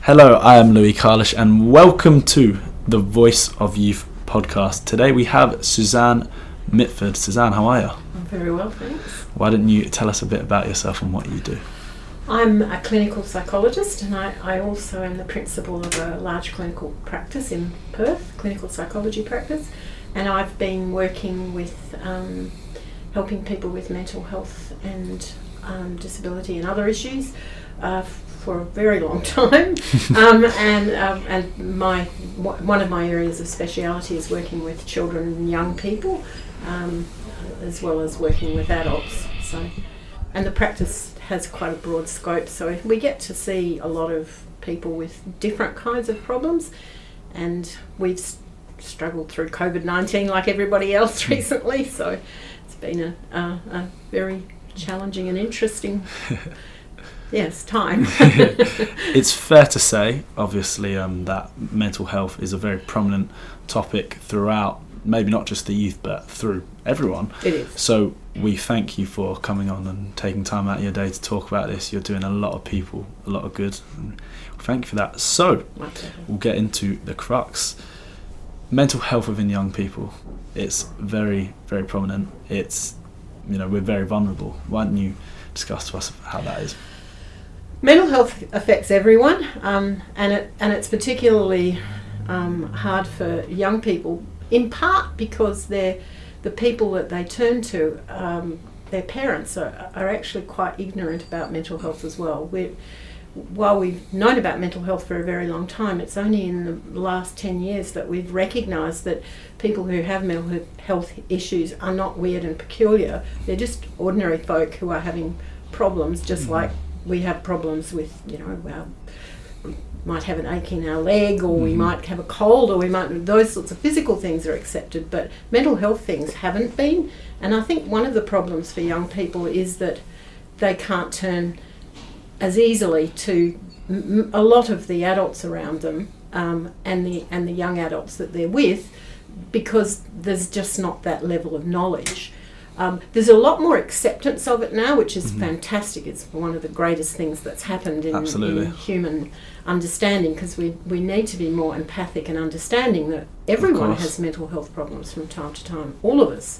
Hello, I am Louis Carlish and welcome to the Voice of Youth podcast. Today we have Suzanne Midford. Suzanne, how are you? I'm very well, thanks. Why don't you tell us a bit about yourself and what you do? I'm a clinical psychologist and I also am the principal of a large clinical practice in Perth, clinical psychology practice, and I've been working with helping people with mental health and disability and other issues for a very long time, and one of my areas of speciality is working with children and young people, as well as working with adults. And the practice has quite a broad scope, so we get to see a lot of people with different kinds of problems, and we've struggled through COVID-19 like everybody else recently, so it's been a very challenging and interesting time. It's fair to say, obviously, that mental health is a very prominent topic throughout, maybe not just the youth, but through everyone. It is. So we thank you for coming on and taking time out of your day to talk about this. You're doing a lot of people a lot of good. And thank you for that. So we'll get into the crux. Mental health within young people. It's very, very prominent. It's, we're very vulnerable. Why don't you discuss to us how that is? Mental health affects everyone, and it's particularly hard for young people, in part because the people that they turn to, their parents, are actually quite ignorant about mental health as well. While we've known about mental health for a very long time, it's only in the last 10 years that we've recognised that people who have mental health issues are not weird and peculiar. They're just ordinary folk who are having problems, just like we have problems with, we might have an ache in our leg, or we might have a cold, or those sorts of physical things are accepted, but mental health things haven't been. And I think one of the problems for young people is that they can't turn as easily to a lot of the adults around them, and the young adults that they're with, because there's just not that level of knowledge. There's a lot more acceptance of it now, which is fantastic. It's one of the greatest things that's happened in human understanding, because we need to be more empathic and understanding that everyone has mental health problems from time to time. All of us.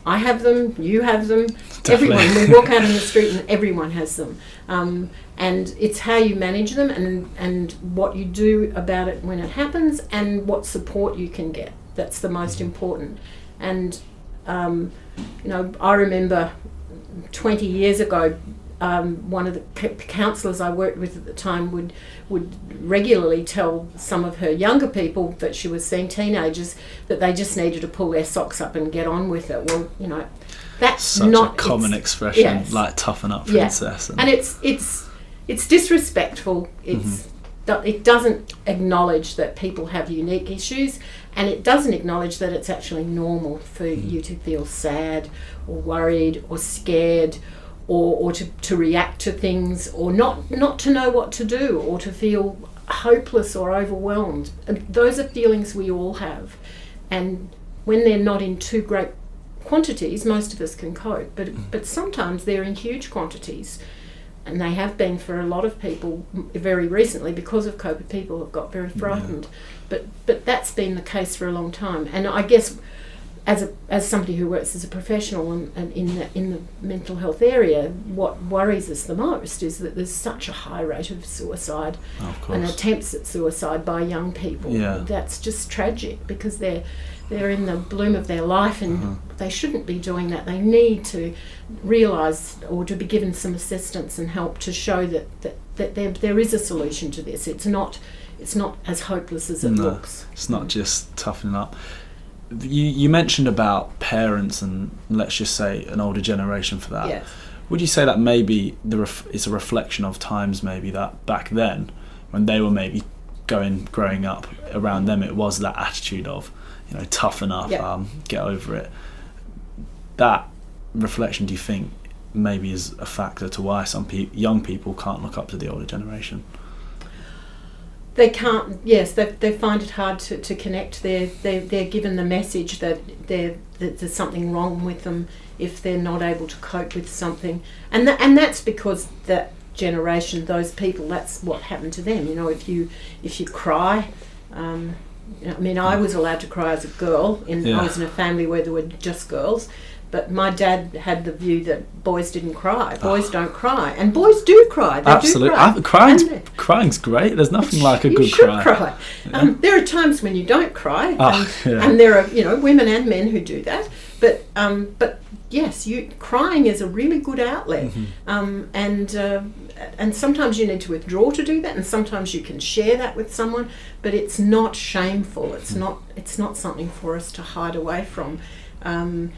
I have them, you have them, Definitely. Everyone. We walk out in the street and everyone has them. And it's how you manage them and what you do about it when it happens, and what support you can get. That's the most important. And I remember 20 years ago, one of the counsellors I worked with at the time would regularly tell some of her younger people that she was seeing, teenagers, that they just needed to pull their socks up and get on with it. Well, that's such not a common expression, like toughen up, princess. And it's disrespectful. It doesn't acknowledge that people have unique issues, and it doesn't acknowledge that it's actually normal for you to feel sad or worried or scared, or to react to things, or not to know what to do, or to feel hopeless or overwhelmed. And those are feelings we all have. And when they're not in too great quantities, most of us can cope. But sometimes they're in huge quantities. And they have been for a lot of people very recently. Because of COVID, people have got very frightened. Yeah. But that's been the case for a long time. And I guess as somebody who works as a professional and in the mental health area, what worries us the most is that there's such a high rate of suicide and attempts at suicide by young people. Yeah. That's just tragic, because they're in the bloom of their life, and they shouldn't be doing that. They need to realise, or to be given some assistance and help to show that there is a solution to this. It's not as hopeless as it looks. It's not just toughening up. You mentioned about parents and, let's just say, an older generation for that. Yes. Would you say that maybe it's a reflection of times, maybe, that back then, when they were maybe growing up, around them it was that attitude of, toughen up, get over it. That reflection, do you think, maybe is a factor to why some young people can't look up to the older generation? They can't. Yes, they find it hard to connect. They're given the message that there's something wrong with them if they're not able to cope with something, and that's because that generation, those people, that's what happened to them. You know, if you cry, I mean, I was allowed to cry as a girl. I was in a family where there were just girls, but my dad had the view that boys didn't cry. Boys don't cry, and boys do cry. They absolutely, do cry. Crying's great. There's nothing like a good you should cry. Yeah. There are times when you don't cry, and there are women and men who do that. But yes, crying is a really good outlet, and sometimes you need to withdraw to do that, and sometimes you can share that with someone. But it's not shameful. It's not something for us to hide away from. And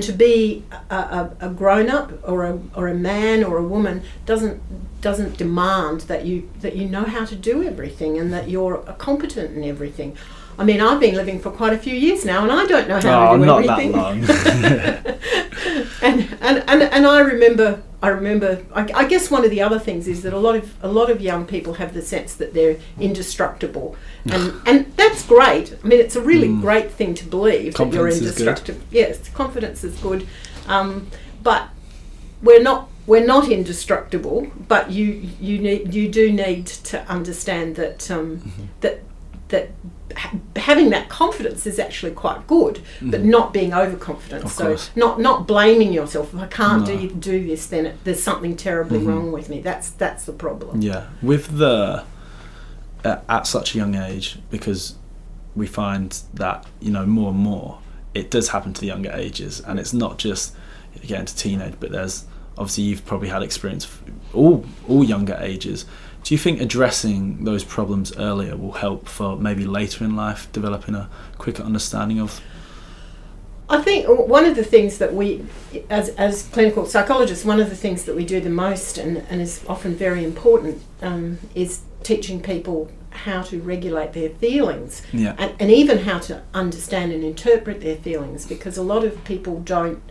to be a grown up or a man or a woman doesn't demand that you know how to do everything and that you're competent in everything. I mean, I've been living for quite a few years now, and I don't know how to do everything. Not that long. and I remember. I guess one of the other things is that a lot of young people have the sense that they're indestructible, and that's great. I mean, it's a really great thing to believe that you're indestructible. Yes, confidence is good, but we're not indestructible. But you do need to understand that that having that confidence is actually quite good, but not being overconfident. So not blaming yourself. If I can't do this, then there's something terribly wrong with me. That's the problem. Yeah, with at such a young age, because we find that more and more it does happen to the younger ages, and it's not just getting to teenage, but there's obviously you've probably had experience all younger ages. Do you think addressing those problems earlier will help for maybe later in life developing a quicker understanding of? I think one of the things that we, as clinical psychologists, one of the things that we do the most and is often very important is teaching people how to regulate their feelings, and even how to understand and interpret their feelings, because a lot of people don't.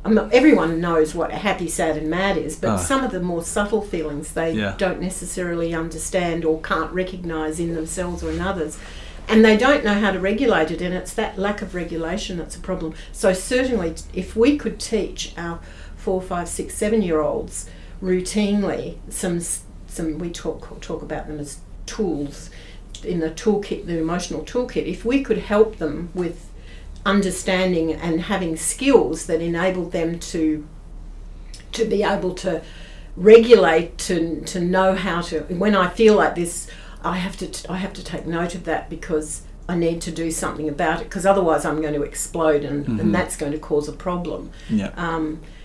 Everyone knows what happy, sad and mad is, but some of the more subtle feelings they don't necessarily understand or can't recognise in themselves or in others, and they don't know how to regulate it, and it's that lack of regulation that's a problem. So certainly if we could teach our 4, 5, 6, 7-year-olds routinely some we talk about them as tools in the toolkit, the emotional toolkit, if we could help them with understanding and having skills that enable them to be able to regulate, to know how to, when I feel like this, I have to take note of that because I need to do something about it, because otherwise I'm going to explode and that's going to cause a problem.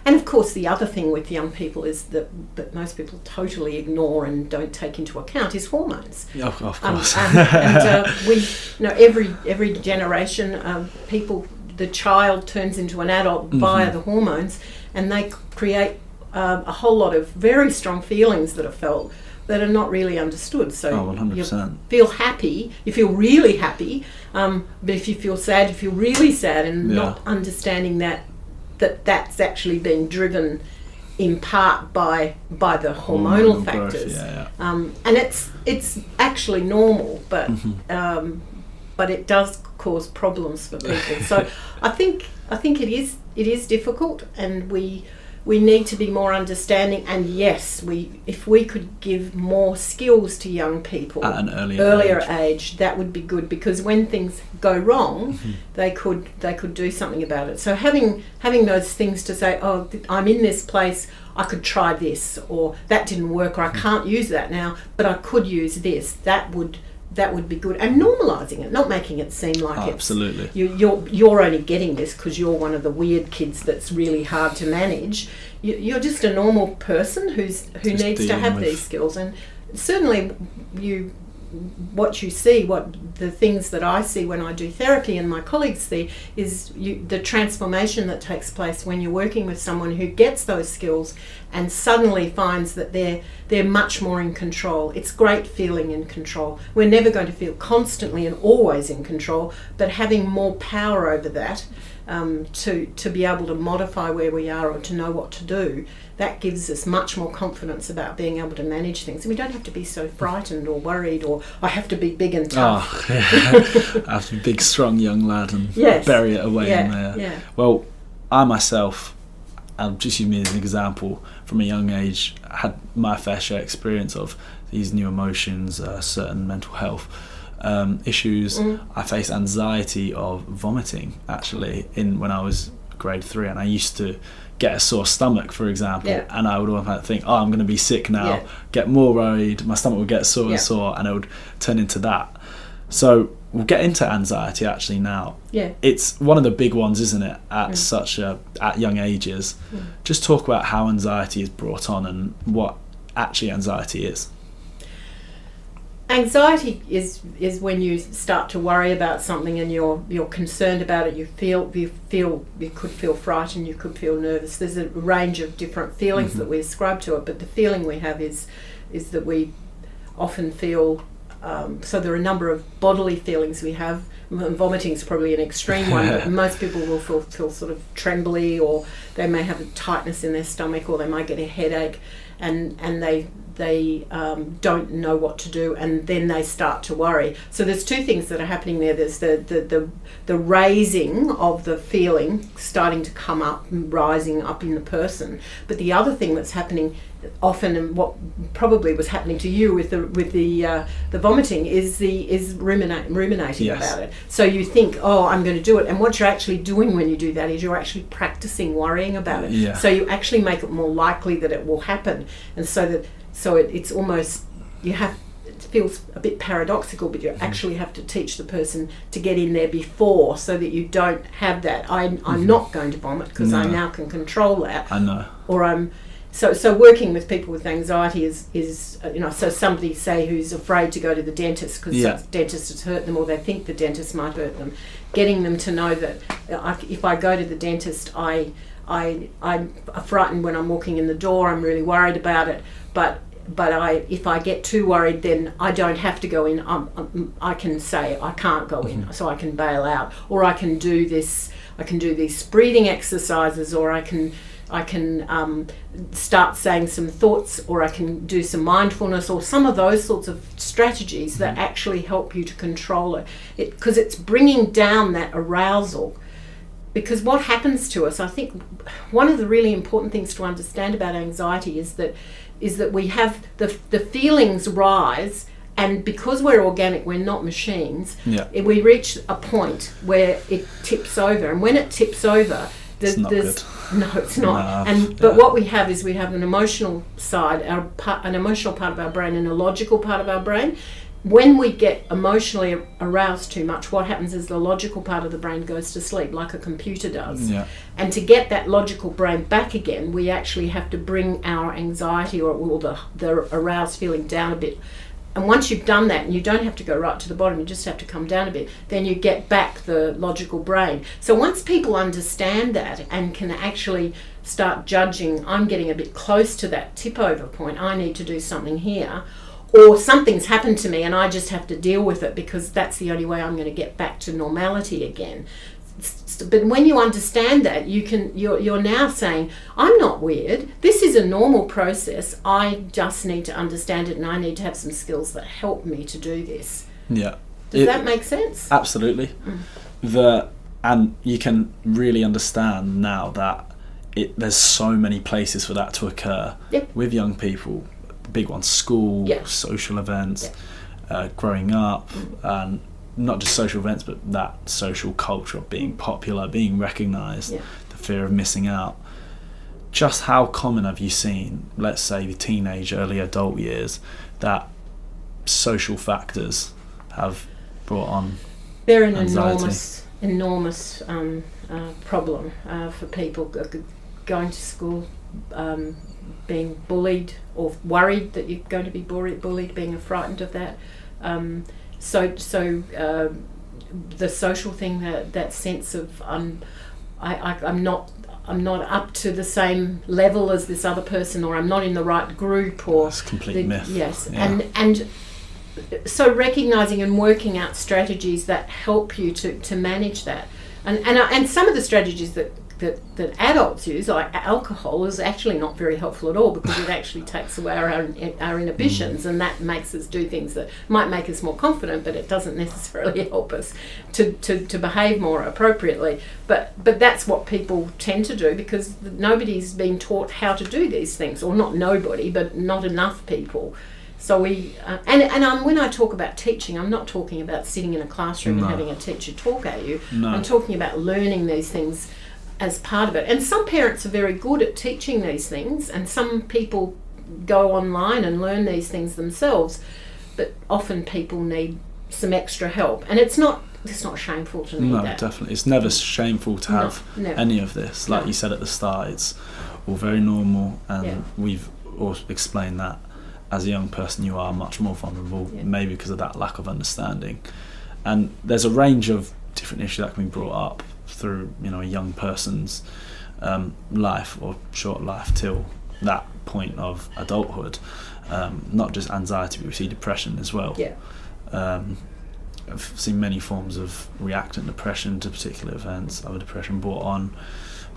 And of course the other thing with young people is that most people totally ignore and don't take into account is hormones. Of course. We every generation the child turns into an adult via the hormones, and they create a whole lot of very strong feelings that are felt that are not really understood. So 100%. You feel happy, you feel really happy, but if you feel sad, you feel really sad, and not understanding that's actually being driven in part by the hormonal factors. Growth, and it's actually normal, but it does cause problems for people. So I think it is difficult, and we need to be more understanding. And yes, if we could give more skills to young people at an earlier age, that would be good, because when things go wrong, they could do something about it. So having those things to say, oh, I'm in this place, I could try this, or that didn't work, or I can't use that now, but I could use this, that would be good. And normalising it, not making it seem like absolutely you're only getting this because you're one of the weird kids that's really hard to manage. You're just a normal person who needs to have these skills. And certainly what the things that I see when I do therapy and my colleagues see is the transformation that takes place when you're working with someone who gets those skills and suddenly finds that they're much more in control. It's great feeling in control. We're never going to feel constantly and always in control, but having more power over that, to be able to modify where we are or to know what to do, that gives us much more confidence about being able to manage things. And we don't have to be so frightened or worried, or I have to be big and tough. I have to be a big, strong young lad and bury it away in there. Well, I myself I'll just use me as an example. From a young age, I had my fair share experience of these new emotions, certain mental health issues. I faced anxiety of vomiting actually when I was grade 3, and I used to get a sore stomach, for example, and I would automatically think, I'm going to be sick now, get more worried, my stomach would get sore and sore, and it would turn into that. So we'll get into anxiety actually now. It's one of the big ones, isn't it, at at young ages. Just talk about how anxiety is brought on and what actually anxiety is. Anxiety is when you start to worry about something and you're concerned about it. You could feel frightened, you could feel nervous. There's a range of different feelings that we ascribe to it, but the feeling we have is that we often feel. So there are a number of bodily feelings we have. Vomiting is probably an extreme one, but most people will feel sort of trembly, or they may have a tightness in their stomach, or they might get a headache, and they don't know what to do, and then they start to worry. So there's two things that are happening there. There's the raising of the feeling starting to come up, rising up in the person. But the other thing that's happening often, and what probably was happening to you with the vomiting, is ruminating about it. So you think, I'm going to do it, and what you're actually doing when you do that is you're actually practicing worrying about it. So you actually make it more likely that it will happen, and so it's almost, it feels a bit paradoxical, but you actually have to teach the person to get in there before, so that you don't have that. I'm not going to vomit because I now can control that. I know. Or So working with people with anxiety is so somebody, say, who's afraid to go to the dentist because the dentist has hurt them, or they think the dentist might hurt them, getting them to know that if I go to the dentist, I'm frightened when I'm walking in the door, I'm really worried about it, but if I get too worried, then I don't have to go in. I can say I can't go in, so I can bail out, or I can do these breathing exercises, or I can start saying some thoughts, or I can do some mindfulness, or some of those sorts of strategies that actually help you to control it, because it's bringing down that arousal. Because what happens to us, I think one of the really important things to understand about anxiety is that we have the feelings rise, and because we're organic, we're not machines, we reach a point where it tips over, and when it tips over, it's not good. No, it's not. But what we have is we have an emotional side, an emotional part of our brain, and a logical part of our brain. When we get emotionally aroused too much, what happens is the logical part of the brain goes to sleep, like a computer does. And to get that logical brain back again, we actually have to bring our anxiety or the aroused feeling down a bit. And once you've done that, and you don't have to go right to the bottom, you just have to come down a bit, then you get back the logical brain. So once people understand that and can actually start judging, I'm getting a bit close to that tip over point, I need to do something here, or something's happened to me and I just have to deal with it because that's the only way I'm going to get back to normality again. But when you understand that, you're now saying, I'm not weird, this is a normal process, I just need to understand it, and I need to have some skills that help me to do this. Does that make sense? Absolutely. And you can really understand now that there's so many places for that to occur with young people. Big ones, school, social events, growing up, and not just social events, but that social culture of being popular, being recognised, the fear of missing out. Just how common have you seen, let's say the teenage, early adult years, that social factors have brought on They're an anxiety? enormous problem for people going to school, being bullied or worried that you're going to be bullied, being frightened of that. So the social thing, that sense of I'm not up to the same level as this other person, or I'm not in the right group, or that's a complete myth. And so recognising and working out strategies that help you to manage that, and some of the strategies that that adults use, like alcohol, is actually not very helpful at all, because it actually takes away our inhibitions, and that makes us do things that might make us more confident, but it doesn't necessarily help us to behave more appropriately. But that's what people tend to do, because nobody's been taught how to do these things, or not nobody, but not enough people. So we when I talk about teaching, I'm not talking about sitting in a classroom and having a teacher talk at you. No. I'm talking about learning these things as part of it. And some parents are very good at teaching these things, and some people go online and learn these things themselves. But often people need some extra help, and it's not shameful to need that. No, definitely. It's never shameful to have any of this. Like you said at the start, it's all very normal, and we've all explained that. As a young person, you are much more vulnerable, maybe because of that lack of understanding. And there's a range of different issues that can be brought up through, a young person's life, or short life, till that point of adulthood. Not just anxiety, but we see depression as well. Yeah. I've seen many forms of reactant depression to particular events, other depression brought on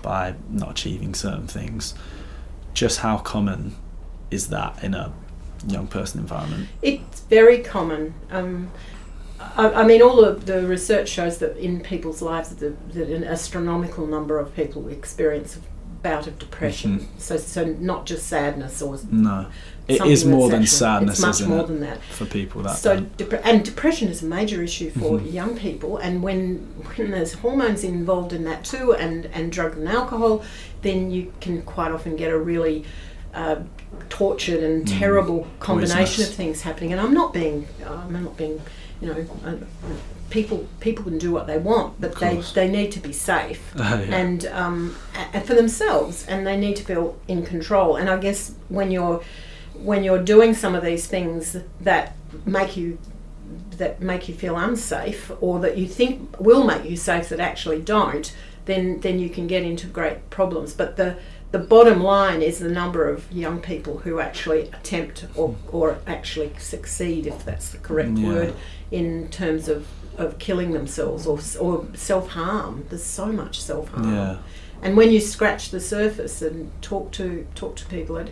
by not achieving certain things. Just how common is that in a young person environment? It's very common. I mean, all of the research shows that in people's lives that an astronomical number of people experience a bout of depression. So not just sadness or it is more than sadness. It's much more than that for people. And depression is a major issue for young people. And when there's hormones involved in that too, and drug and alcohol, then you can quite often get a really tortured and terrible combination of things happening. And I'm not being people can do what they want, but they need to be safe and for themselves, and they need to feel in control. And I guess when you're doing some of these things that make you feel unsafe, or that you think will make you safe that actually don't, then you can get into great problems. But the bottom line is the number of young people who actually attempt or actually succeed, if that's the correct word, in terms of killing themselves or self-harm. There's so much self-harm. Yeah. And when you scratch the surface and talk to people,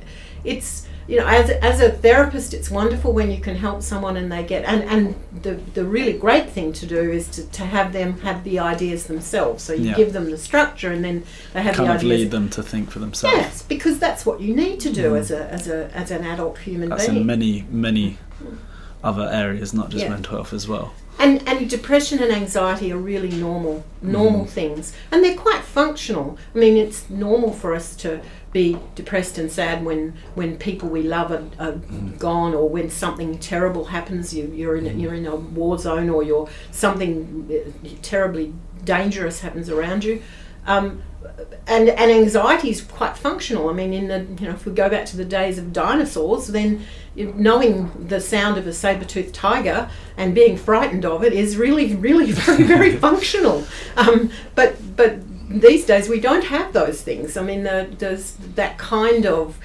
it's as a therapist, it's wonderful when you can help someone and they get and the really great thing to do is to have them have the ideas themselves. So you give them the structure, and then they have kind the of ideas. Lead them to think for themselves. Yes, because that's what you need to do as an adult human being. That's in many other areas, not just mental health as well. And depression and anxiety are really normal things, and they're quite functional. I mean, it's normal for us to be depressed and sad when people we love are gone, or when something terrible happens. You're in a war zone, or something terribly dangerous happens around you. And anxiety is quite functional. I mean, if we go back to the days of dinosaurs, then knowing the sound of a saber-toothed tiger and being frightened of it is really, really very, very functional. But these days we don't have those things. I mean, there's that kind of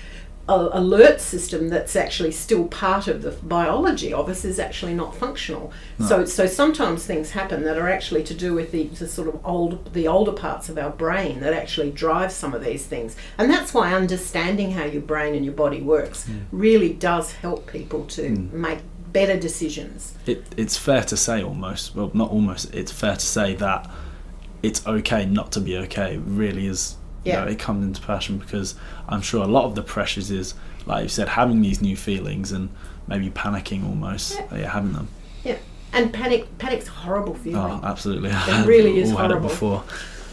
alert system that's actually still part of the biology of us is actually not functional. No. So sometimes things happen that are actually to do with the sort of the older parts of our brain that actually drive some of these things. And that's why understanding how your brain and your body works really does help people to make better decisions. It's fair to say it's fair to say that it's okay not to be okay. It really is. It comes into passion, because I'm sure a lot of the pressures is, like you said, having these new feelings and maybe panicking almost. Having them. Yeah, and panic's a horrible feeling. Oh, absolutely. It really is horrible. Had it before.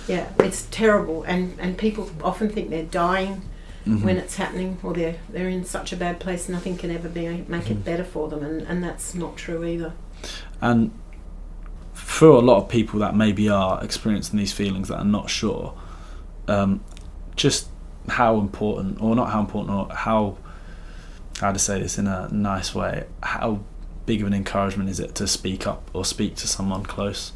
Yeah, it's terrible, and people often think they're dying when it's happening, or they're in such a bad place nothing can ever make it better for them, and that's not true either. And for a lot of people that maybe are experiencing these feelings that are not sure, just how important, or not how important, or how to say this in a nice way, how big of an encouragement is it to speak up or speak to someone close?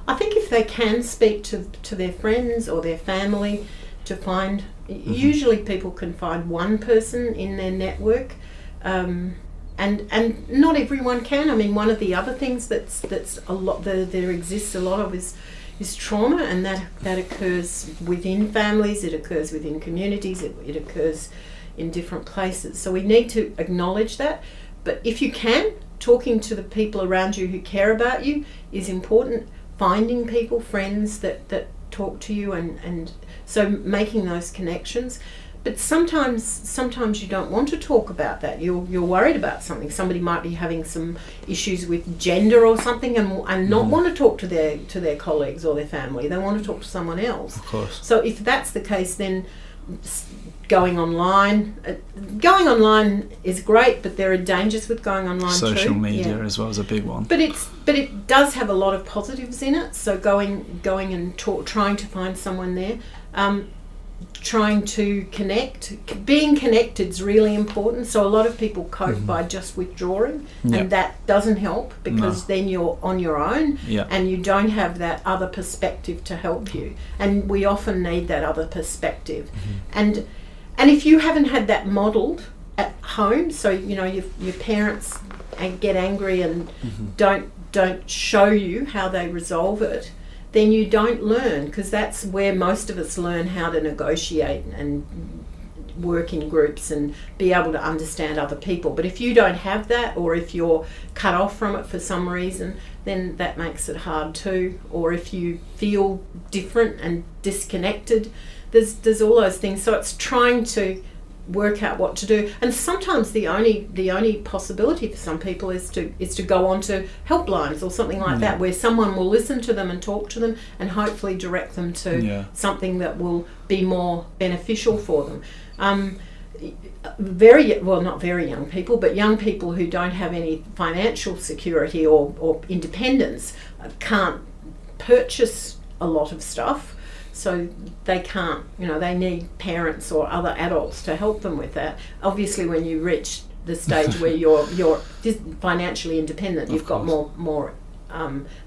I think if they can speak to their friends or their family, to find, usually people can find one person in their network, and not everyone can. I mean, one of the other things that's a lot there exists a lot of is trauma, and that occurs within families, it occurs within communities, it occurs in different places. So we need to acknowledge that. But if you can, talking to the people around you who care about you is important. Finding people, friends that talk to you, and so making those connections. But sometimes you don't want to talk about that. You're worried about something. Somebody might be having some issues with gender or something, and not want to talk to their colleagues or their family. They want to talk to someone else. Of course. So if that's the case, then going online is great, but there are dangers with going online too. Social media as well is a big one. But it does have a lot of positives in it. So going and trying to find someone there. Trying to connect. Being connected is really important. So a lot of people cope by just withdrawing, and that doesn't help, because then you're on your own and you don't have that other perspective to help you. And we often need that other perspective. And if you haven't had that modelled at home, so your parents get angry and don't show you how they resolve it, then you don't learn, because that's where most of us learn how to negotiate and work in groups and be able to understand other people. But if you don't have that, or if you're cut off from it for some reason, then that makes it hard too. Or if you feel different and disconnected, there's all those things. So it's trying to work out what to do, and sometimes the only possibility for some people is to go on to helplines or something like that, where someone will listen to them and talk to them and hopefully direct them to something that will be more beneficial for them. Not very young people, but young people who don't have any financial security or independence can't purchase a lot of stuff. So they can't, they need parents or other adults to help them with that. Obviously, when you reach the stage where you're financially independent, you've got more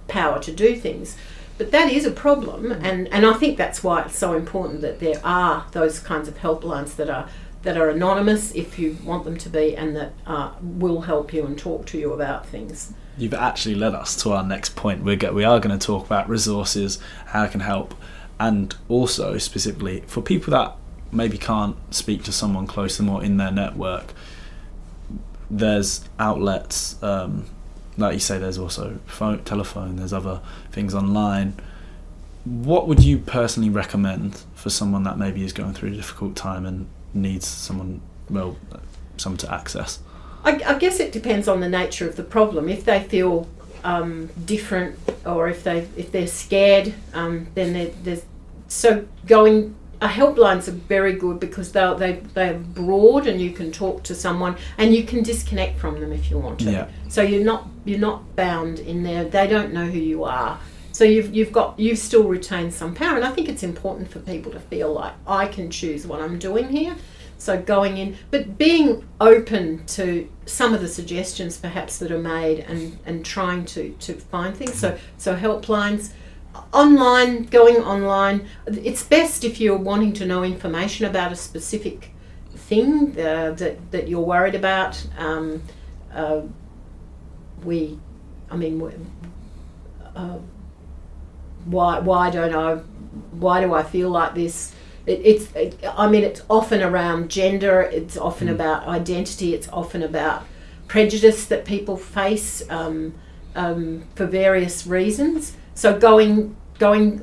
power to do things. But that is a problem, and I think that's why it's so important that there are those kinds of helplines that are anonymous if you want them to be, and that will help you and talk to you about things. You've actually led us to our next point. We are going to talk about resources, how it can help. And also specifically for people that maybe can't speak to someone close to them or in their network, there's outlets, like you say, there's also telephone, there's other things online. What would you personally recommend for someone that maybe is going through a difficult time and needs someone to access? I guess it depends on the nature of the problem. If they feel different, or if they're scared, then there's helplines are very good, because they're broad and you can talk to someone and you can disconnect from them if you want to. Yeah. So you're not bound in there. They don't know who you are. So you've still retained some power, and I think it's important for people to feel like I can choose what I'm doing here. So going in, but being open to some of the suggestions perhaps that are made, and trying to find things. So helplines, going online. It's best if you're wanting to know information about a specific thing that you're worried about. Why do I feel like this? It's often around gender, it's often about identity, it's often about prejudice that people face for various reasons. So going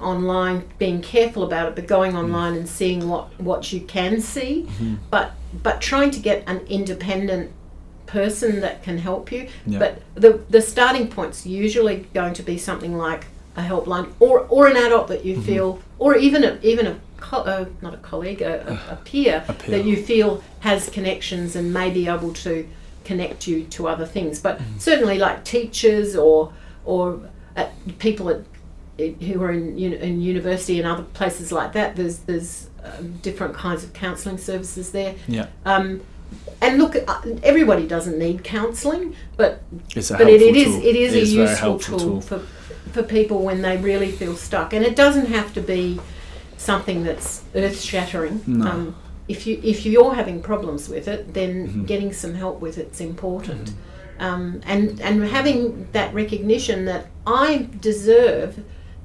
online, being careful about it, but going online and seeing what you can see, but trying to get an independent person that can help you. But the starting point's usually going to be something like a helpline, or an adult that you feel, or even a not a colleague, a peer that you feel has connections and may be able to connect you to other things. But certainly, like teachers or people who are in university and other places like that, there's different kinds of counselling services there. Yeah. And look, everybody doesn't need counselling, but it is a useful tool for people when they really feel stuck. And it doesn't have to be something that's earth-shattering. No. If you're having problems with it, then getting some help with it's important. And having that recognition that I deserve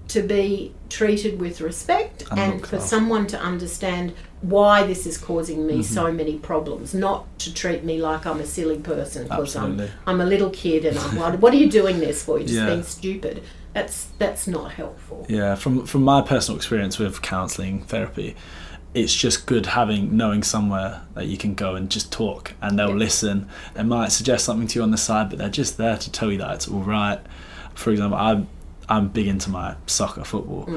to be treated with respect and for after. someone to understand why this is causing me so many problems, not to treat me like I'm a silly person because I'm a little kid and what are you doing this for? You're just being stupid. That's not helpful. Yeah, from my personal experience with counselling therapy, it's just good knowing somewhere that you can go and just talk and they'll listen. They might suggest something to you on the side, but they're just there to tell you that it's all right. For example, I'm big into my football.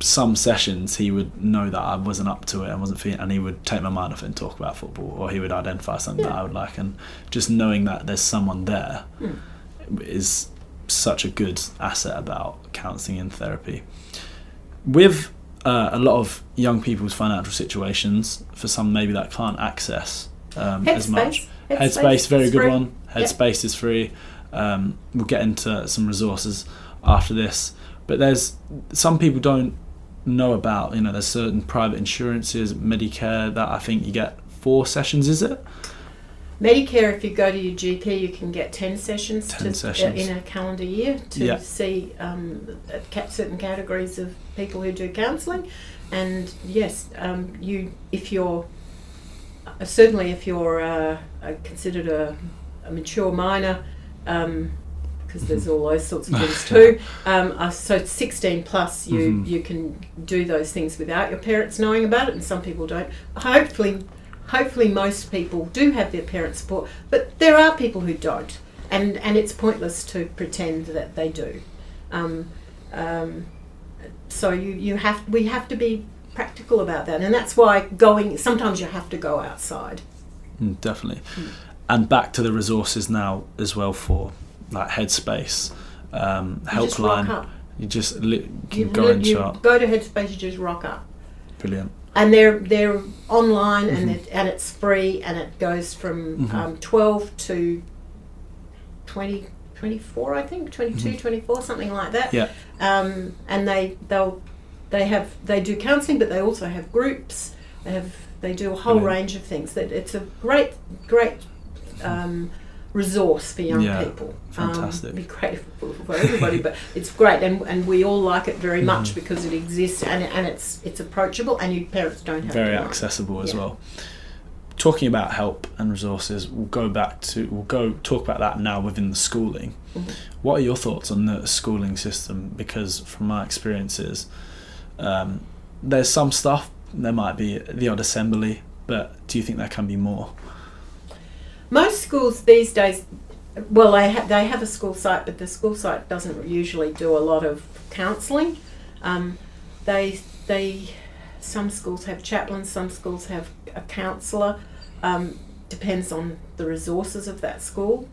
Some sessions he would know that I wasn't up to it and wasn't feeling, and he would take my mind off it and talk about football, or he would identify something that I would like, and just knowing that there's someone there is such a good asset about counselling and therapy. With a lot of young people's financial situations, for some maybe that can't access as much. Headspace, very good one. Headspace is free. We'll get into some resources after this, but there's some people don't know about, there's certain private insurances, Medicare, that I think you get 4 sessions, is it? Medicare, if you go to your GP, you can get 10 sessions in a calendar year to see certain categories of people who do counselling. And yes, if you're considered a mature minor, because there's all those sorts of things too. So 16 plus, you can do those things without your parents knowing about it, and some people don't. Hopefully most people do have their parents' support, but there are people who don't, and it's pointless to pretend that they do. So we have to be practical about that, and that's why sometimes you have to go outside. Definitely. And back to the resources now as well for like Headspace, helpline. You just go and chat. Go to Headspace, you just rock up. Brilliant. And they're online and it's free, and it goes from 12 to 24, I think, 22, 24, something like that. Yeah. And they do counselling, but they also have groups. They do a whole range of things. That it's a great resource for young people. Fantastic. It'd be great for everybody, but it's great, and we all like it very much because it exists and it's approachable, and your parents don't have very to accessible as well. Talking about help and resources, we'll go talk about that now within the schooling. What are your thoughts on the schooling system? Because from my experiences, there's some stuff, there might be the odd assembly, but do you think there can be more? Most schools these days, well, they have a school site, but the school site doesn't usually do a lot of counselling. Some schools have chaplains, some schools have a counsellor. Depends on the resources of that school.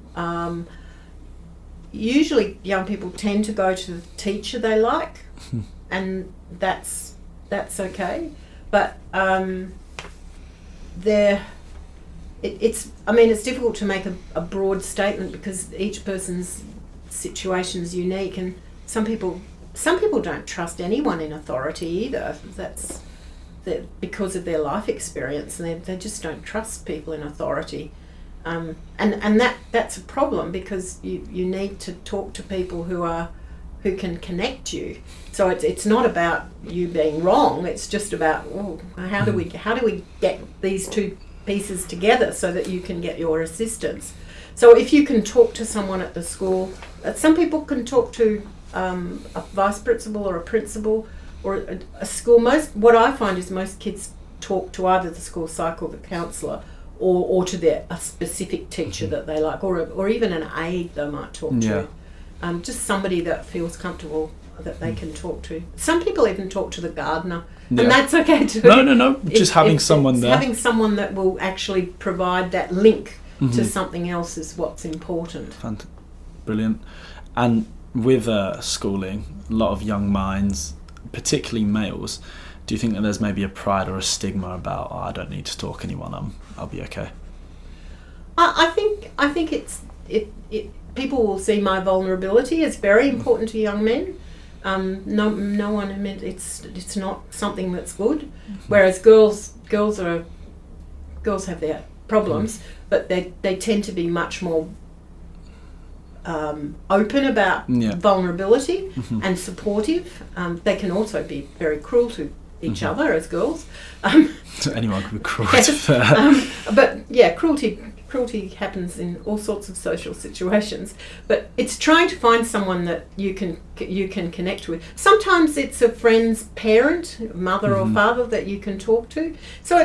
Usually, young people tend to go to the teacher they like, and that's okay. But it's difficult to make a broad statement because each person's situation is unique, and some people don't trust anyone in authority either. That's because of their life experience, and they just don't trust people in authority, and that's a problem because you need to talk to people who can connect you. So it's not about you being wrong. It's just about how do we get these two pieces together so that you can get your assistance. So if you can talk to someone at the school, some people can talk to a vice principal or a principal or a school. What I find is most kids talk to either the school psych or the counsellor or to a specific teacher that they like, or even an aide they might talk to. Just somebody that feels comfortable that they can talk to. Some people even talk to the gardener, and that's okay too. No. Just having someone there. Having someone that will actually provide that link to something else is what's important. Brilliant. And with schooling, a lot of young minds, particularly males, do you think that there's maybe a pride or a stigma about, I don't need to talk to anyone, I'll be okay? I think people will see my vulnerability as very important to young men. No one admits it's not something that's good. Whereas girls have their problems, but they tend to be much more open about vulnerability and supportive. They can also be very cruel to each other as girls. Anyone can be cruel. Yes, but yeah, cruelty happens in all sorts of social situations. But it's trying to find someone that you can connect with. Sometimes it's a friend's parent, mother or father that you can talk to. So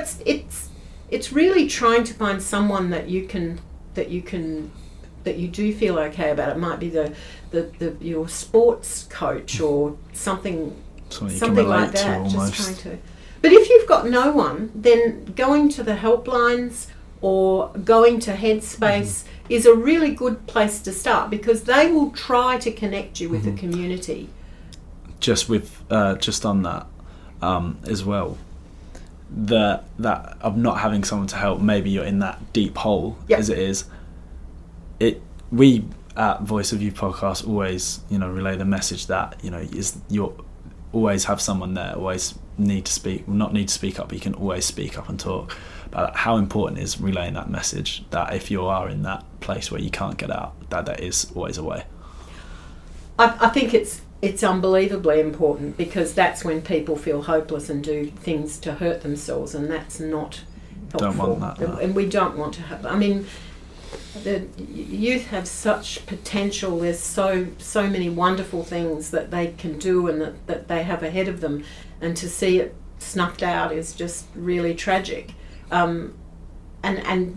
it's really trying to find someone that you do feel okay about. It might be your sports coach or something like that. Just trying to. But if you've got no one, then going to the helplines or going to Headspace is a really good place to start, because they will try to connect you with the community. Just on that as well, that of not having someone to help, maybe you're in that deep hole as it is. We at Voice of You podcast always, relay the message that, you always have someone there, always not need to speak up, but you can always speak up and talk about how important it is relaying that message, that if you are in that place where you can't get out, that there is always a way. I think it's unbelievably important, because that's when people feel hopeless and do things to hurt themselves, and that's not helpful. Don't want that. And we don't want to have. I mean, the youth have such potential. There's so many wonderful things that they can do and that they have ahead of them, and to see it snuffed out is just really tragic. And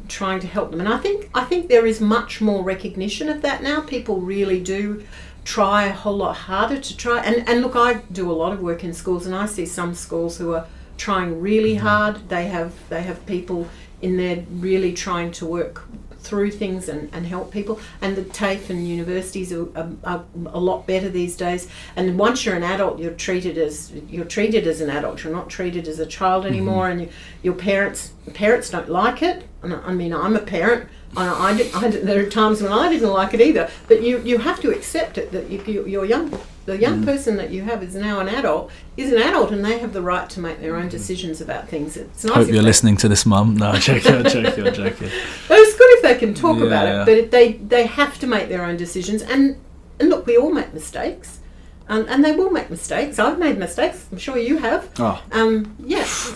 trying to help them. And I think there is much more recognition of that now. People really do try a whole lot harder to try. And look, I do a lot of work in schools, and I see some schools who are trying really hard. They have people in there really trying to work through things and help people. And the TAFE and universities are a lot better these days. And once you're an adult, you're treated as an adult. You're not treated as a child anymore. And your parents don't like it. And I mean, I'm a parent. There are times when I didn't like it either. But you have to accept it, that the young person that you have is now an adult, and they have the right to make their own decisions about things. It's nice. Hope you're listening to this, Mum. No, I'm joking. But it's good if they can talk about it, but they have to make their own decisions. And look, we all make mistakes. And they will make mistakes. I've made mistakes. I'm sure you have.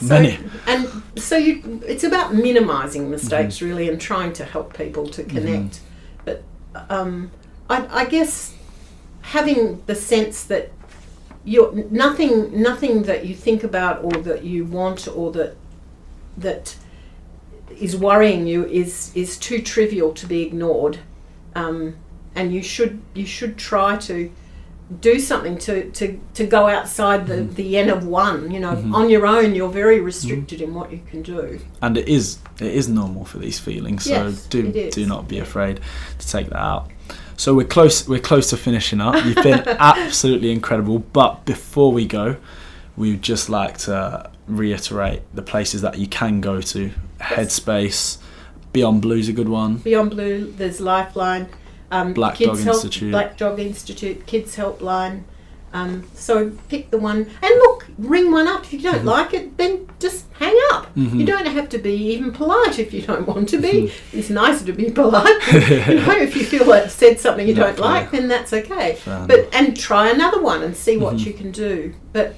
Many. And so it's about minimising mistakes, really, and trying to help people to connect. But I guess having the sense that nothing that you think about or that you want or that is worrying you is too trivial to be ignored, and you should try to do something to go outside the N of one. On your own you're very restricted in what you can do. And it is normal for these feelings, so do not be afraid to take that out. So we're close to finishing up. You've been absolutely incredible, but before we go, we'd just like to reiterate the places that you can go to. Headspace, Beyond Blue's a good one. Beyond Blue, there's Lifeline, Black Dog Institute, Kids Helpline. So pick the one, and look, ring one up. If you don't like it, then just hang up. You don't have to be even polite if you don't want to be. It's nicer to be polite. If you feel like said something you don't like, then that's okay. And try another one and see what you can do. But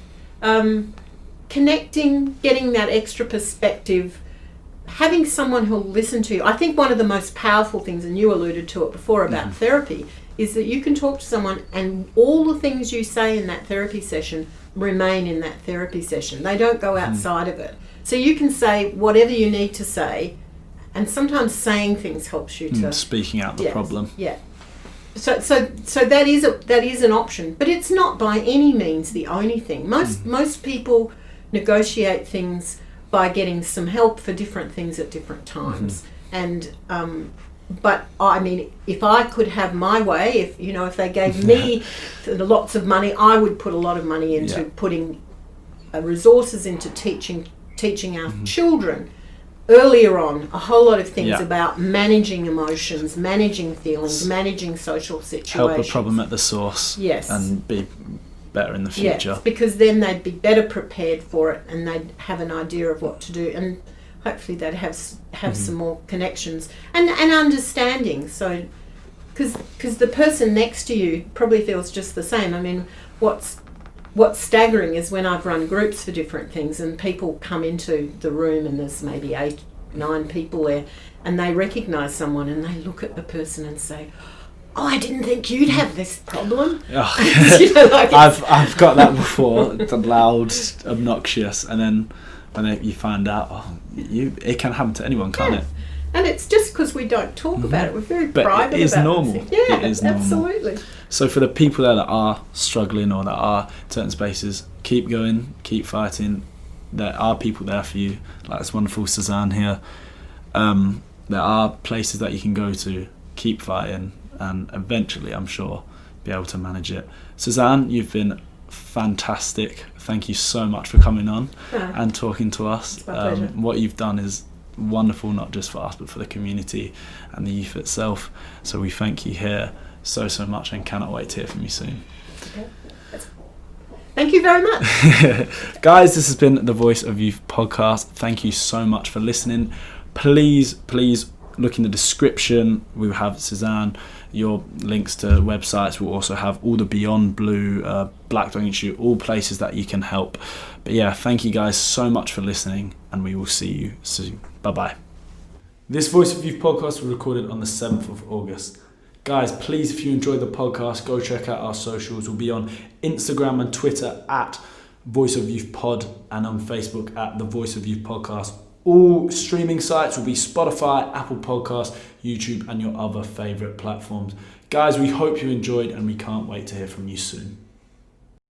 connecting, getting that extra perspective, having someone who'll listen to you. I think one of the most powerful things, and you alluded to it before about therapy, is that you can talk to someone and all the things you say in that therapy session remain in that therapy session. They don't go outside of it. So you can say whatever you need to say, and sometimes saying things helps you to... Speaking out the problem. Yeah. So that is an option, but it's not by any means the only thing. Most people negotiate things by getting some help for different things at different times. And but I mean, if I could have my way, if they gave me lots of money, I would put a lot of money into putting resources into teaching our children earlier on a whole lot of things about managing emotions, managing feelings, managing social situations. Help a problem at the source. Yes. And be better in the future. Yes, because then they'd be better prepared for it, and they'd have an idea of what to do, and hopefully they'd have some more connections and understanding. So because the person next to you probably feels just the same. I mean, what's staggering is when I've run groups for different things and people come into the room and there's maybe 8, 9 people there, and they recognise someone and they look at the person and say, "Oh, I didn't think you'd have this problem." Oh. You know, like I've got that before. It's loud, obnoxious, and then when you find out, it can happen to anyone, can't it? And it's just because we don't talk about it. We're very private about it. But it is normal. Yeah, it is normal. Absolutely. So for the people there that are struggling or that are in certain spaces, keep going, keep fighting. There are people there for you, like this wonderful Suzanne here. There are places that you can go to, keep fighting, and eventually, I'm sure, be able to manage it. Suzanne, you've been fantastic. Thank you so much for coming on and talking to us. It's my pleasure. What you've done is wonderful, not just for us, but for the community and the youth itself. So we thank you here so much and cannot wait to hear from you soon. Okay. Thank you very much. Guys, this has been the Voice of Youth podcast. Thank you so much for listening. Please look in the description. We have Suzanne, your links to websites. We'll also have all the Beyond Blue, Black Dog Institute, all places that you can help. But yeah, thank you guys so much for listening, and we will see you soon. Bye-bye. This Voice of Youth podcast was recorded on the 7th of August. Guys, please, if you enjoyed the podcast, go check out our socials. We'll be on Instagram and Twitter at Voice of Youth Pod, and on Facebook at the Voice of Youth Podcast. All streaming sites will be Spotify, Apple Podcasts, YouTube, and your other favourite platforms. Guys, we hope you enjoyed, and we can't wait to hear from you soon.